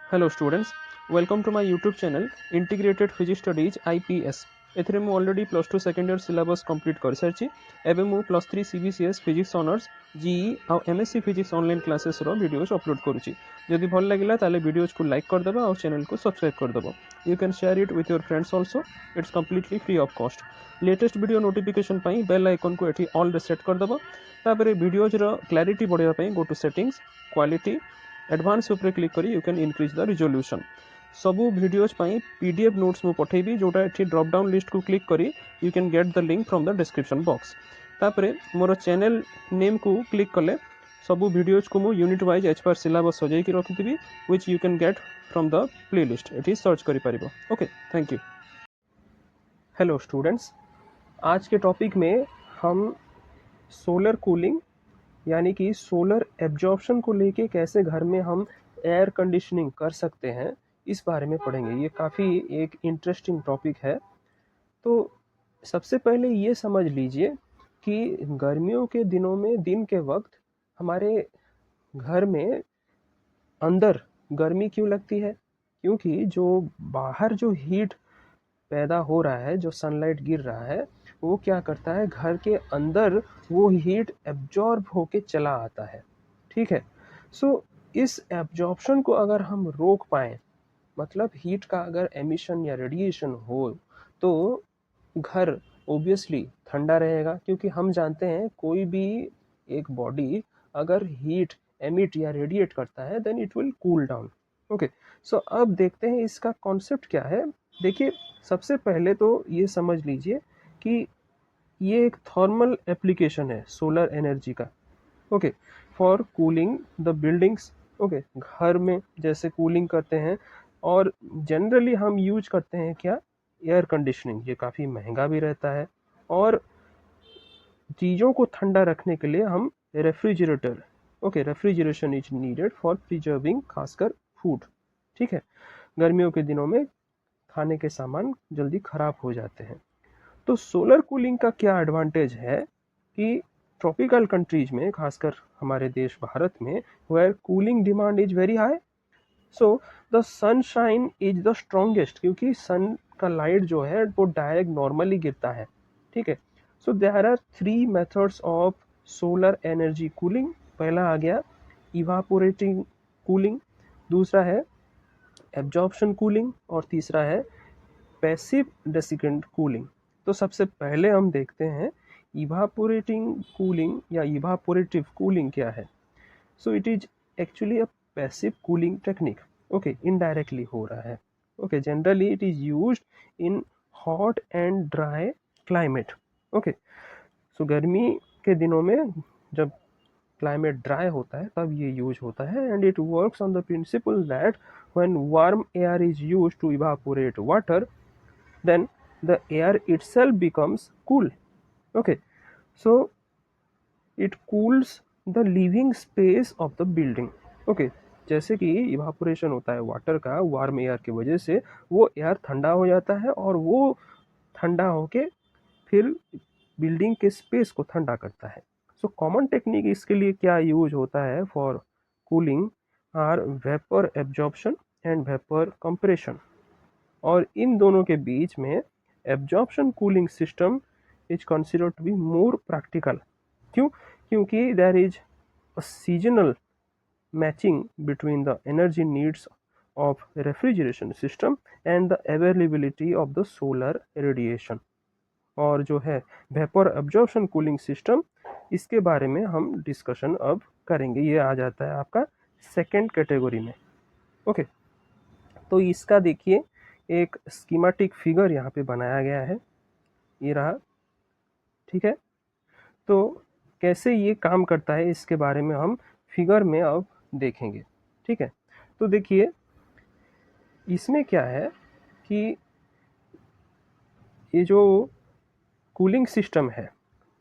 Hello students, welcome to my YouTube channel integrated physics studies IPS. एथिरे मु already plus two second year syllabus complete कर सारी। एबे मु plus three CBCS physics honours GE और MSc physics online classes रो videos upload करुच्ची। जदि भल लगिला ताले वीडियोस को लाइक करदेव और चैनल को सब्सक्राइब करदेव। You can share it with your friends also. It's completely free of cost. Latest video notification पाई बेल आइकन को एटी ऑल रे सेट करदेव। तापर वीडियोज रो क्लैरिटी बढ़ाई go to settings, quality, advance उपरे क्लिक करी you can increase the resolution. सबू वीडियोज पाई पीडीएफ नोट्स मु पठेबी जोटा एठी ड्रॉप डाउन लिस्ट को क्लिक करी you can get the link from the description box. तापरे मोर चैनल नेम को क्लिक कले सबू वीडियोज को मु unit wise as per syllabus सजाई की रखिथि which you can get from the playlist. एठी सर्च करि परिबो। Okay, thank you. Hello students, आज के टॉपिक में हम सोलर कूलिंग यानी कि सोलर एब्जॉर्प्शन को लेके कैसे घर में हम एयर कंडीशनिंग कर सकते हैं इस बारे में पढ़ेंगे। ये काफ़ी एक इंटरेस्टिंग टॉपिक है। तो सबसे पहले ये समझ लीजिए कि गर्मियों के दिनों में दिन के वक्त हमारे घर में अंदर गर्मी क्यों लगती है? क्योंकि जो बाहर जो हीट पैदा हो रहा है, जो सनलाइट गिर रहा है, वो क्या करता है, घर के अंदर वो हीट एब्जॉर्ब होके चला आता है। ठीक है। सो इस एब्जॉर्प्शन को अगर हम रोक पाए, मतलब हीट का अगर एमिशन या रेडिएशन हो, तो घर ओबियसली ठंडा रहेगा। क्योंकि हम जानते हैं कोई भी एक बॉडी अगर हीट एमिट या रेडिएट करता है then it will cool down. Okay, so अब देखते हैं इसका कॉन्सेप्ट क्या है। देखिए, सबसे पहले तो ये समझ लीजिए कि ये एक थर्मल एप्लीकेशन है सोलर एनर्जी का। Okay, for cooling the buildings. Okay, घर में जैसे कूलिंग करते हैं, और जनरली हम यूज करते हैं क्या, एयर कंडीशनिंग। ये काफ़ी महंगा भी रहता है, और चीज़ों को ठंडा रखने के लिए हम refrigerator, okay, refrigeration is needed for preserving, खासकर फूड। ठीक है, गर्मियों के दिनों में खाने के सामान जल्दी खराब हो जाते हैं। तो सोलर कूलिंग का क्या एडवांटेज है कि ट्रॉपिकल कंट्रीज में, खासकर हमारे देश भारत में, where cooling demand is very high, so the sunshine is the strongest. क्योंकि सन का लाइट जो है वो डायरेक्ट नॉर्मली गिरता है। ठीक है। So there are three methods of solar energy cooling. पहला आ गया इवापोरेटिंग कूलिंग, दूसरा है एब्जॉर्प्शन कूलिंग, और तीसरा है पैसिव डेसिकेंट कूलिंग। तो सबसे पहले हम देखते हैं इवापोरेटिंग कूलिंग या इवापोरेटिव कूलिंग क्या है। So it is actually a passive cooling technique. Okay, indirectly हो रहा है। Okay, generally it is used in hot and dry climate. Okay, so गर्मी के दिनों में जब क्लाइमेट ड्राई होता है तब ये यूज होता है, and it works on the principle that when warm air is used to evaporate water, then the air itself becomes cool. Okay, so it cools the living space of the building. Okay, जैसे कि evaporation होता है water का warm air की वजह से, वो air ठंडा हो जाता है, और वो ठंडा होके फिर बिल्डिंग के स्पेस को ठंडा करता है। सो कॉमन टेक्निक इसके लिए क्या यूज होता है for cooling are vapour absorption and vapour compression. और इन दोनों के बीच में absorption cooling system is considered to be more practical. क्यों? क्योंकि there is a seasonal matching between the energy needs of refrigeration system and the availability of the solar radiation. और जो है वेपर एब्जॉर्प्शन कूलिंग सिस्टम, इसके बारे में हम discussion अब करेंगे। ये आ जाता है आपका सेकेंड कैटेगरी में। ओके, तो इसका देखिए एक स्कीमेटिक फिगर यहाँ पे बनाया गया है, ये रहा। ठीक है, तो कैसे ये काम करता है इसके बारे में हम फिगर में अब देखेंगे। ठीक है, तो देखिए इसमें क्या है कि ये जो कूलिंग सिस्टम है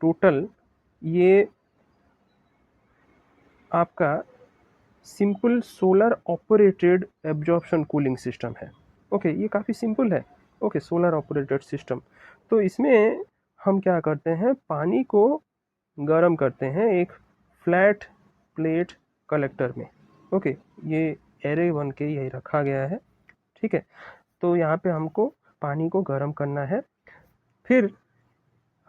टोटल, ये आपका simple solar operated absorption cooling system है। ओके, ये काफ़ी सिंपल है। Okay, solar operated system. तो इसमें हम क्या करते हैं, पानी को गर्म करते हैं एक फ्लैट प्लेट कलेक्टर में। ओके, ये एरे बन के यही रखा गया है, ठीक है। तो यहाँ पे हमको पानी को गर्म करना है। फिर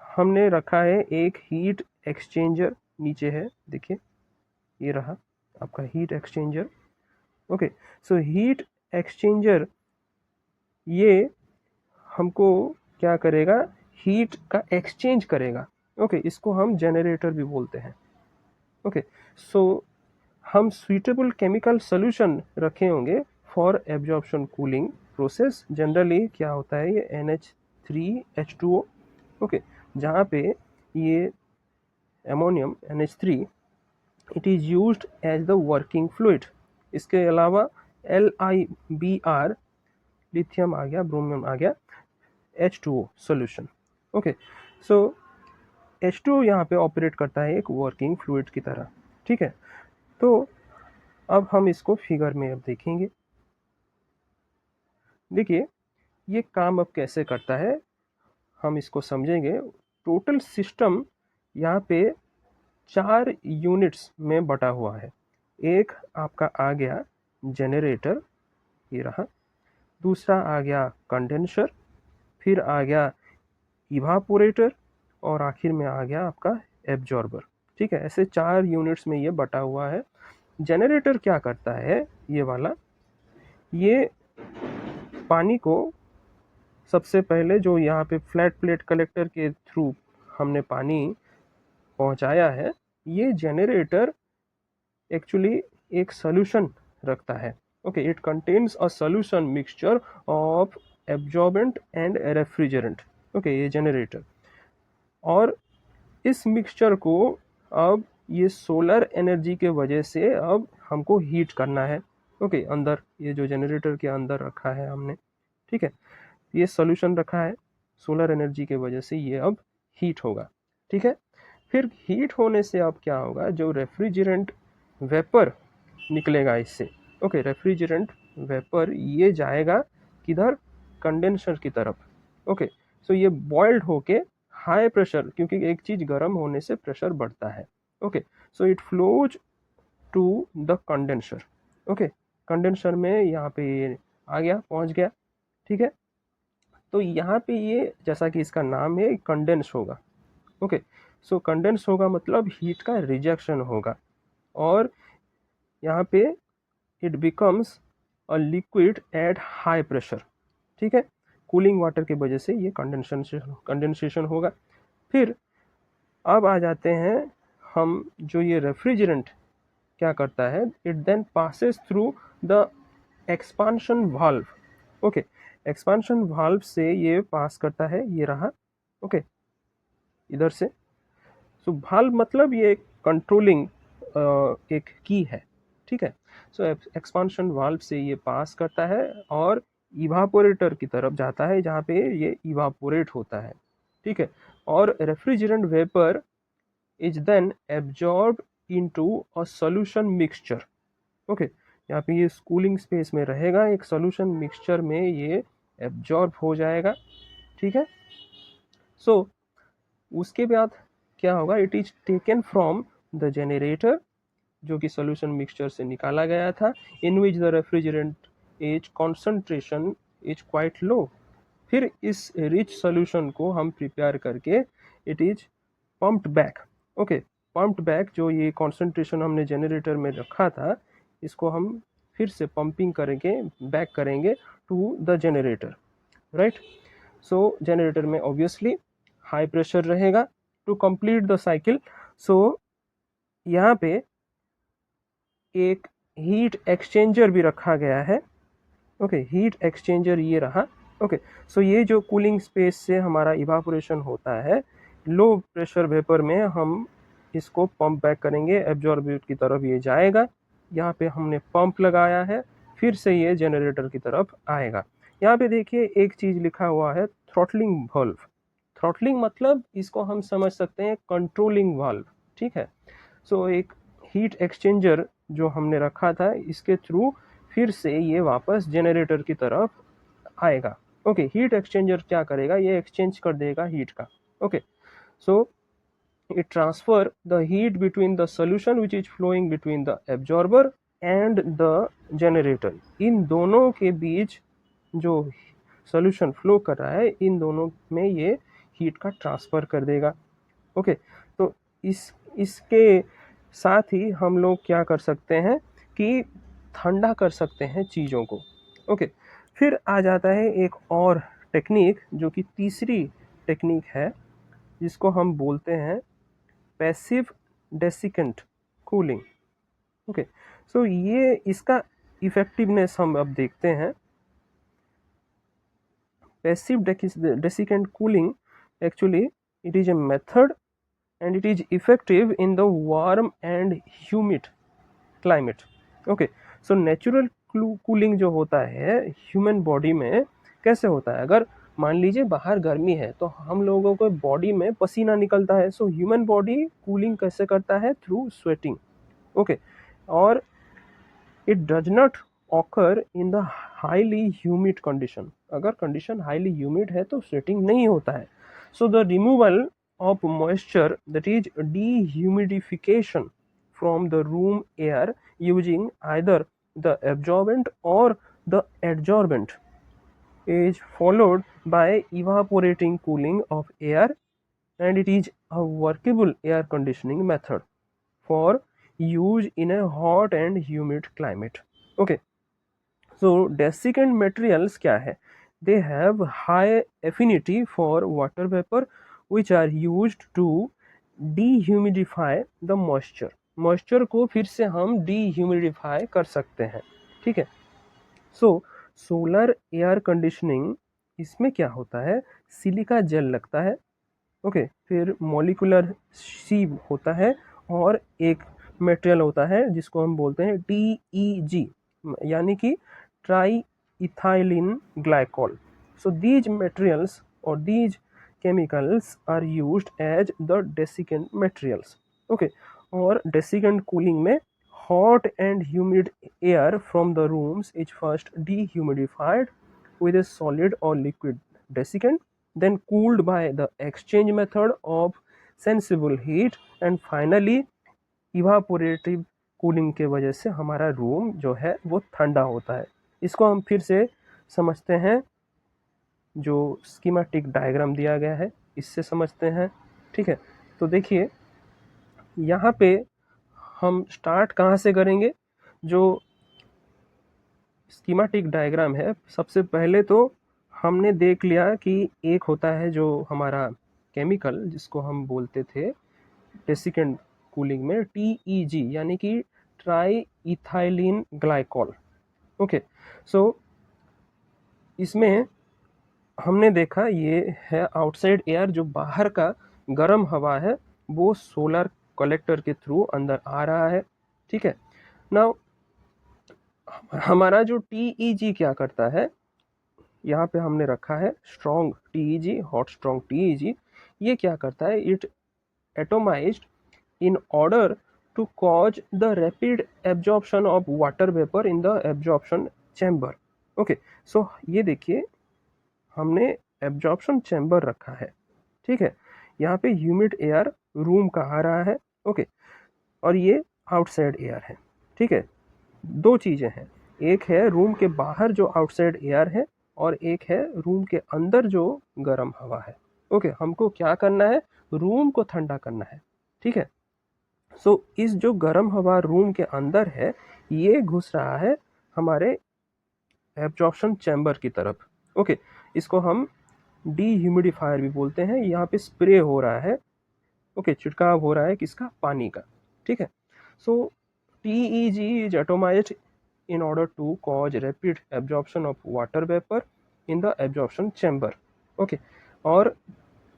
हमने रखा है एक हीट एक्सचेंजर, नीचे है देखिए, ये रहा आपका heat exchanger. Okay, so heat exchanger ये हमको क्या करेगा, हीट का एक्सचेंज करेगा। ओके, इसको हम जनरेटर भी बोलते हैं। ओके, सो हम सुइटेबल केमिकल सोल्यूशन रखे होंगे for absorption cooling process. Generally क्या होता है, ये NH3H2O, ओके, जहाँ पे ये ammonium NH3 it is used as the working fluid. इसके अलावा LiBr, लिथियम आ गया, ब्रोमियम आ गया, H2O सोल्यूशन। ओके, सो H2O यहाँ पे ऑपरेट करता है एक वर्किंग फ्लूइड की तरह, ठीक है। तो अब हम इसको फिगर में अब देखेंगे। देखिए ये काम अब कैसे करता है, हम इसको समझेंगे। टोटल सिस्टम यहाँ पे 4 यूनिट्स में बटा हुआ है। एक आपका आ गया जनरेटर, ये रहा। दूसरा आ गया कंडेंसर, फिर आ गया इवापोरेटर, और आखिर में आ गया आपका एब्जॉर्बर, ठीक है। ऐसे 4 यूनिट्स में ये बटा हुआ है। जनरेटर क्या करता है, ये वाला, ये पानी को सबसे पहले जो यहाँ पे फ्लैट प्लेट कलेक्टर के थ्रू हमने पानी पहुँचाया है, ये जनरेटर एक्चुअली एक सॉल्यूशन रखता है। Okay, it contains a solution mixture of absorbent and refrigerant. Okay, ये जनरेटर, और इस मिक्सचर को अब ये सोलर एनर्जी के वजह से अब हमको हीट करना है। ओके, अंदर ये जो जनरेटर के अंदर रखा है हमने, ठीक है, ये सॉल्यूशन रखा है, सोलर एनर्जी के वजह से ये अब हीट होगा, ठीक है। फिर हीट होने से अब क्या होगा, जो रेफ्रिजरेंट वेपर निकलेगा इससे, ओके, रेफ्रिजरेंट वेपर ये जाएगा किधर, कंडेंसर की तरफ। ओके, सो ये बॉइल्ड होके हाई प्रेशर, क्योंकि एक चीज गर्म होने से प्रेशर बढ़ता है। Okay, so it flows to the condenser. Okay, condenser में यहाँ पे ये आ गया, पहुंच गया, ठीक है। तो यहाँ पे ये जैसा कि इसका नाम है, कंडेंस होगा। ओके, सो कंडेंस होगा मतलब हीट का रिजेक्शन होगा, और यहाँ पे it becomes a liquid at high pressure, ठीक है। कूलिंग वाटर की वजह से ये कंडेंसेशन होगा। फिर अब आ जाते हैं हम, जो ये रेफ्रिजरेंट क्या करता है, it then passes through the expansion valve. Okay, expansion valve से ये पास करता है, ये रहा, ओके, इधर से। सो वाल्व मतलब ये कंट्रोलिंग एक की है, ठीक है। सो एक्सपांशन वाल्व से ये पास करता है और इवापोरेटर की तरफ जाता है, जहाँ पे ये इवापोरेट होता है, ठीक है। और refrigerant vapour is then absorb into a solution mixture. Okay, यहाँ पे ये कूलिंग स्पेस में रहेगा, एक सॉल्यूशन मिक्सचर में ये एब्जॉर्ब हो जाएगा, ठीक है। सो उसके बाद क्या होगा, it is taken from the generator, जो कि सॉल्यूशन मिक्सचर से निकाला गया था, in which the refrigerant is concentration is quite low. फिर इस रिच सॉल्यूशन को हम प्रिपेयर करके it is pumped back. Okay, pumped back, जो ये कॉन्सेंट्रेशन हमने जनरेटर में रखा था, इसको हम फिर से पंपिंग करेंगे, बैक करेंगे to the generator, right. So generator में ऑब्वियसली हाई प्रेशर रहेगा to complete the cycle. So यहाँ पे एक हीट एक्सचेंजर भी रखा गया है। ओके, हीट एक्सचेंजर ये रहा। ओके, सो ये जो कूलिंग स्पेस से हमारा इवापोरेशन होता है, लो प्रेशर वेपर में हम इसको पंप बैक करेंगे, एब्जॉर्बेट की तरफ ये जाएगा। यहाँ पे हमने पंप लगाया है, फिर से ये जनरेटर की तरफ आएगा। यहाँ पे देखिए एक चीज़ लिखा हुआ है, थ्रॉटलिंग वाल्व। थ्रॉटलिंग मतलब इसको हम समझ सकते हैं कंट्रोलिंग वाल्व, ठीक है। सो एक हीट एक्सचेंजर जो हमने रखा था, इसके थ्रू फिर से ये वापस जनरेटर की तरफ आएगा। ओके, हीट एक्सचेंजर क्या करेगा, ये एक्सचेंज कर देगा हीट का। Okay, so it transfer the heat between the solution which is flowing between the absorber and the generator, इन दोनों के बीच जो सॉल्यूशन फ्लो कर रहा है, इन दोनों में ये हीट का ट्रांसफ़र कर देगा। ओके, तो इसके साथ ही हम लोग क्या कर सकते हैं कि ठंडा कर सकते हैं चीज़ों को। ओके, फिर आ जाता है एक और टेक्निक जो कि तीसरी टेक्निक है, जिसको हम बोलते हैं पैसिव डेसिकेंट कूलिंग। ओके, सो ये इसका इफेक्टिवनेस हम अब देखते हैं। Passive desiccant cooling actually it is a method and it is effective in the warm and humid climate. Okay, so natural cooling जो होता है ह्यूमन बॉडी में कैसे होता है, अगर मान लीजिए बाहर गर्मी है तो हम लोगों को बॉडी में पसीना निकलता है, सो ह्यूमन बॉडी कूलिंग कैसे करता है, थ्रू स्वेटिंग। ओके, और it does not occur in the highly humid condition, अगर कंडीशन हाईली ह्यूमिड है तो स्वेटिंग नहीं होता है। So the removal of moisture, that is dehumidification from the room air using either the absorbent or the adsorbent, is followed by evaporating cooling of air, and it is a workable air conditioning method for use in a hot and humid climate. Okay, so desiccant materials क्या है, they have high affinity for water vapor which are used to dehumidify the moisture. Moisture को फिर से हम dehumidifier कर सकते हैं, ठीक है। सो सोलर एयर कंडीशनिंग, इसमें क्या होता है, सिलिका जेल लगता है। ओके, फिर मॉलिकुलर सीव होता है और एक मटेरियल होता है जिसको हम बोलते हैं TEG, यानी कि try ethylene glycol. So these materials और these chemicals are used as the desiccant materials. Okay, और desiccant cooling में hot and humid air from the rooms is first dehumidified with a solid or liquid desiccant, then cooled by the exchange method of sensible heat, and finally evaporative cooling के वजह से हमारा room जो है वो ठंडा होता है। इसको हम फिर से समझते हैं, जो स्कीमेटिक डायग्राम दिया गया है इससे समझते हैं, ठीक है। तो देखिए यहाँ पे हम स्टार्ट कहाँ से करेंगे, जो स्कीमेटिक डायग्राम है, सबसे पहले तो हमने देख लिया कि एक होता है जो हमारा केमिकल जिसको हम बोलते थे डेसिकेंट कूलिंग में TEG, यानी कि ट्राई इथाइलिन ग्लाइकॉल। ओके, सो इसमें हमने देखा ये है आउटसाइड एयर, जो बाहर का गर्म हवा है वो सोलर कलेक्टर के थ्रू अंदर आ रहा है, ठीक है। नाउ हमारा जो TEG क्या करता है, यहाँ पे हमने रखा है strong TEG, hot strong TEG। ये क्या करता है, it एटोमाइज्ड in order to cause the rapid absorption of water vapor in the absorption chamber. Okay, so ये देखिए हमने absorption chamber रखा है, ठीक है। यहाँ पे humid air रूम का आ रहा है, ओके, और ये आउटसाइड एयर है, ठीक है। दो चीज़ें हैं, एक है रूम के बाहर जो आउटसाइड एयर है और एक है रूम के अंदर जो गर्म हवा है। ओके, हमको क्या करना है, रूम को ठंडा करना है, ठीक है। सो इस जो गर्म हवा रूम के अंदर है ये घुस रहा है हमारे एब्जॉर्प्शन चैम्बर की तरफ। ओके, इसको हम डीह्यूमिडिफायर भी बोलते हैं। यहाँ पे स्प्रे हो रहा है, ओके, छिड़काव हो रहा है किसका, पानी का, ठीक है। So TEG is atomised in order to cause rapid absorption of water vapor in the absorption chamber. Okay, और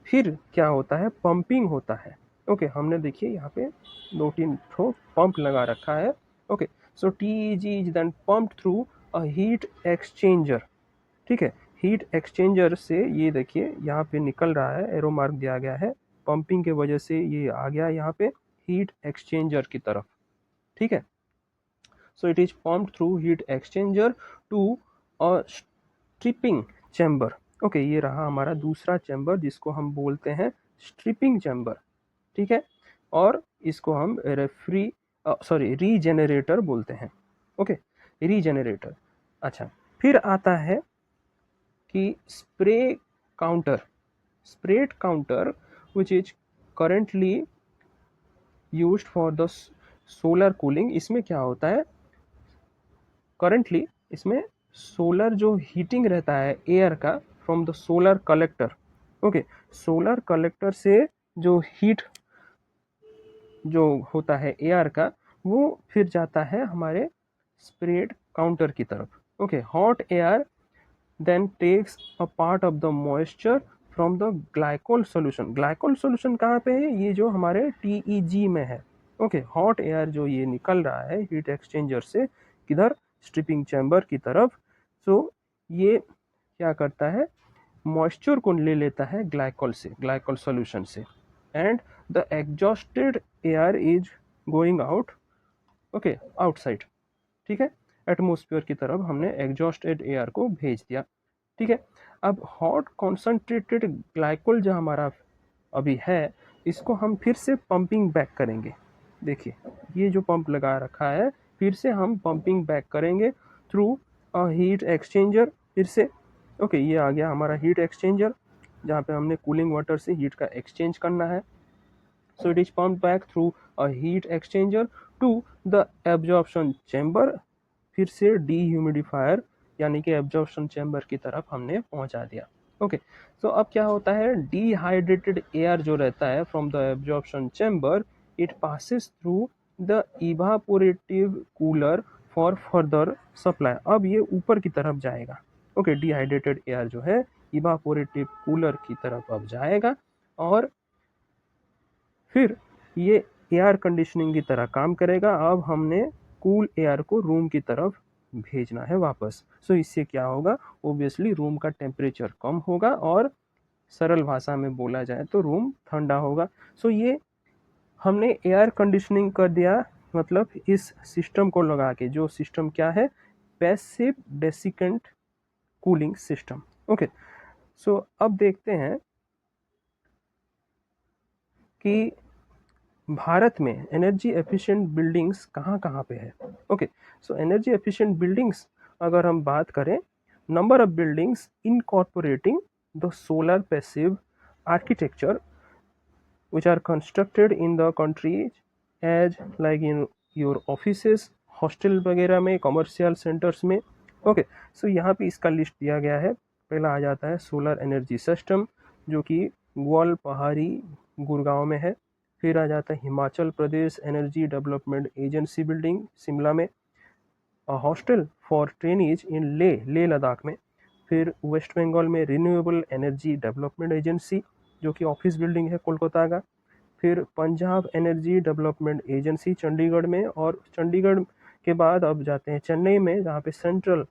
फिर क्या होता है, पंपिंग होता है। ओके, हमने देखिए यहाँ पे 2-3 ठो पंप लगा रखा है। Okay, so TEG is then pumped through a heat exchanger, ठीक है। हीट एक्सचेंजर से ये देखिए यहाँ पे निकल रहा है, एरो मार्क दिया गया है, पंपिंग के वजह से ये आ गया यहाँ पे हीट एक्सचेंजर की तरफ, ठीक है। So it is pumped through heat exchanger to a stripping chamber. Okay, ये रहा हमारा दूसरा चैम्बर जिसको हम बोलते हैं स्ट्रिपिंग चैम्बर, ठीक है। और इसको हम रीजेनरेटर बोलते हैं, ओके, रीजेनरेटर। अच्छा, फिर आता है कि spray counter which is currently used for the solar cooling. इसमें क्या होता है, करंटली इसमें सोलर जो हीटिंग रहता है एयर का from the solar collector, okay, solar collector से जो हीट जो होता है एयर का, वो फिर जाता है हमारे स्प्रेड काउंटर की तरफ। Okay, hot air then takes a part of the moisture from the glycol solution. Glycol solution कहाँ पे है, ये जो हमारे टीईजी में है। ओके, हॉट एयर जो ये निकल रहा है हीट एक्सचेंजर से किधर, स्ट्रिपिंग चैम्बर की तरफ। सो ये क्या करता है, मॉइस्चर को ले लेता है ग्लाइकोल से, ग्लाइकोल सॉल्यूशन से, and the exhausted air is going out, okay, outside. ठीक है, एटमोस्फियर की तरफ हमने एग्जॉस्टेड एयर को भेज दिया। ठीक है, अब हॉट कॉन्सेंट्रेटेड ग्लाइकोल जो हमारा अभी है, इसको हम फिर से पंपिंग बैक करेंगे। देखिए, ये जो पंप लगा रखा है, फिर से हम पंपिंग बैक करेंगे थ्रू अ हीट एक्सचेंजर। फिर से ओके, ये आ गया हमारा हीट एक्सचेंजर, जहाँ पे हमने कूलिंग वाटर से हीट का एक्सचेंज करना है। So it is pumped back through a heat exchanger to the absorption chamber। फिर से dehumidifier यानी कि एब्जॉर्प्शन चैम्बर की तरफ हमने पहुंचा दिया। ओके, सो अब क्या होता है, डिहाइड्रेटेड एयर जो रहता है from the absorption chamber, it passes through the evaporative cooler for further supply. अब ये ऊपर की तरफ जाएगा। ओके, डिहाइड्रेटेड एयर जो है इवापोरेटिव कूलर की तरफ अब जाएगा, और फिर ये एयर कंडीशनिंग की तरह काम करेगा। अब हमने कूल एयर को रूम की तरफ भेजना है वापस। सो इससे क्या होगा, ओबियसली रूम का टेम्परेचर कम होगा, और सरल भाषा में बोला जाए तो रूम ठंडा होगा। सो ये हमने एयर कंडीशनिंग कर दिया, मतलब इस सिस्टम को लगा के, जो सिस्टम क्या है, passive desiccant cooling system. Okay, so अब देखते हैं कि भारत में एनर्जी एफिशिएंट बिल्डिंग्स कहाँ कहाँ पे है। Okay, so energy efficient buildings अगर हम बात करें, number of buildings incorporating the solar passive architecture which are constructed in the country as like in your offices, hostel वगैरह में, कमर्शियल सेंटर्स में। ओके, सो यहाँ पे इसका लिस्ट दिया गया है। पहला आ जाता है सोलर एनर्जी सिस्टम, जो कि ग्वाल पहाड़ी गुड़गांव में है। फिर आ जाता है Himachal Pradesh energy development agency building Shimla में, हॉस्टल फॉर ट्रेनीज इन ले लद्दाख में। फिर वेस्ट बंगाल में रिन्यूएबल एनर्जी डेवलपमेंट एजेंसी, जो कि ऑफिस बिल्डिंग है कोलकाता का। फिर Punjab energy development agency Chandigarh में, और चंडीगढ़ के बाद अब जाते हैं चेन्नई में, जहाँ पे central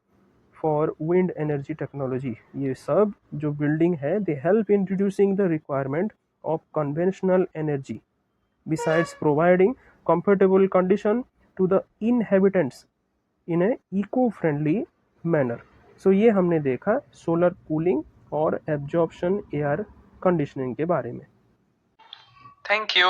for wind energy technology. ये सब जो बिल्डिंग है, they help in reducing the requirement of conventional energy besides providing comfortable condition to the inhabitants in a eco-friendly manner। सो ये हमने देखा सोलर कूलिंग और एब्जॉर्प्शन एयर कंडीशनिंग के बारे में। Thank you.